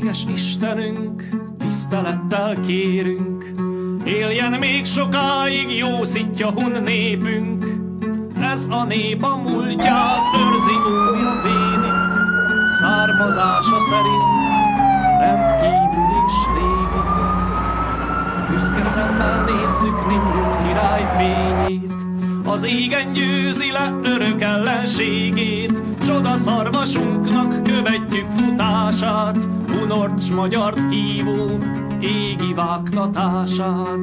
Éges Istenünk, tisztelettel kérünk, éljen még sokáig jó szitja hun népünk. Ez a nép a múltját őrzi, óvja, védi, származása szerint rendkívül is régi. Büszke szemmel nézzük Nimrud király fényét, az égen győzi le örök ellenségét. Csodaszarvasunknak követjük futását, hunort s magyart hívó égi vágtatását.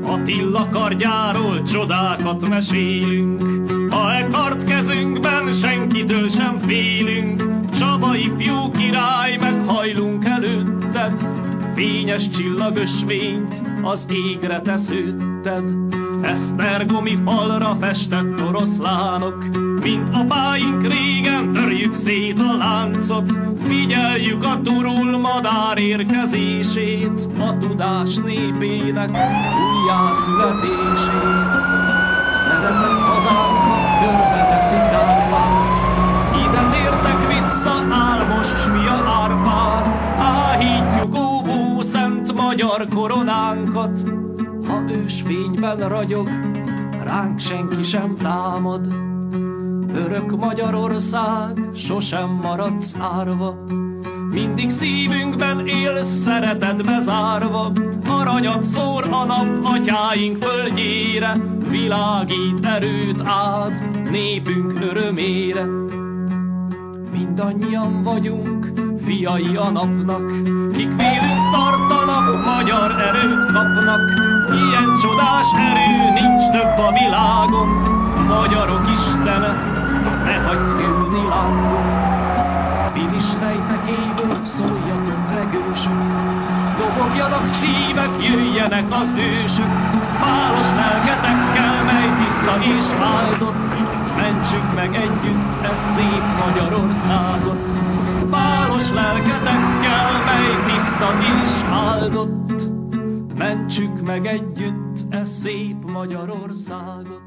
Attila kardjáról csodákat mesélünk, ha e kard kezünkben senkitől sem félünk. Csaba ifjú király, meghajlunk előtted, fényes csillagösvényt az égre tesződted. Esztergomi falra festett oroszlánok, mint apáink régen törjük szét a láncot. Figyeljük a turul madár érkezését, a tudás népének újjászületését. Szeretett hazánkat körbeveszi Kárpát, ide tértek vissza Álmos s fia Árpád. Áhítjuk óvó szent magyar koronánkat, ha ősfényben ragyog, ránk senki sem támad. Örök Magyarország, sosem maradsz árva, mindig szívünkben élsz, szeretetbe zárva. Aranyat szór a nap atyáink földjére, világít, erőt ad népünk örömére. Mindannyian vagyunk fiai a napnak, kik vélünk tartanak, magyar erőt kapnak. Ilyen csodás erő nincs több a világon, magyarok istene, ne hagyd ülni lángon. Pilis rejtekéből szóljatok regősök, dobogjanak szívek, jöjjenek az ősök. Pálos lelketekkel, mely tiszta és áldott, mentsük meg együtt e szép Magyarországot. Pálos lelketekkel, mely tiszta és áldott, mentsük meg együtt e szép Magyarországot.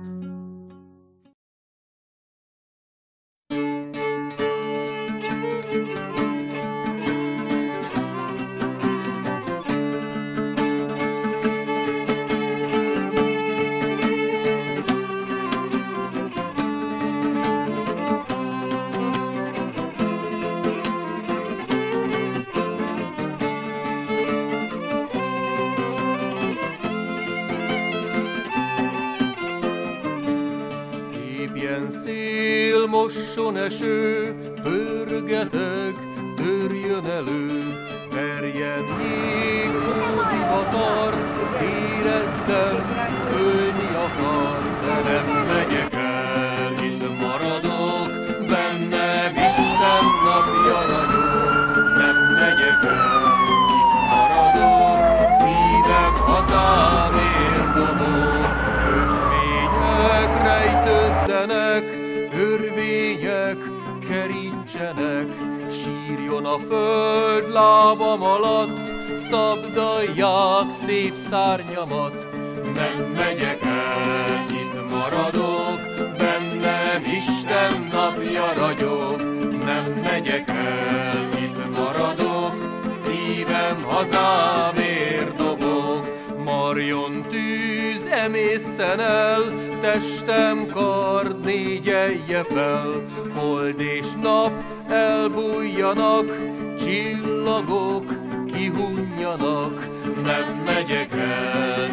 Szél, mosson eső, förgeteg, törjön elő, verjen jég, húzivatar, érezzem, ölni akar, de nem megyek el, itt maradok, bennem Isten napja ragyog, nem megyek el, itt maradok, szívem hazámért dobog, ösvények rejtőzzenek, örvények kerítsenek, sírjon a föld lábam alatt, szabdalják szép szárnyamat. Nem megyek el, itt maradok, bennem Isten napja ragyog. Nem megyek el, itt maradok, szívem hazámért dobog. Marjon tűz, emészen el, testem kard négyelje fel, hold és nap elbújjanak, csillagok kihunjanak. Nem megyek el,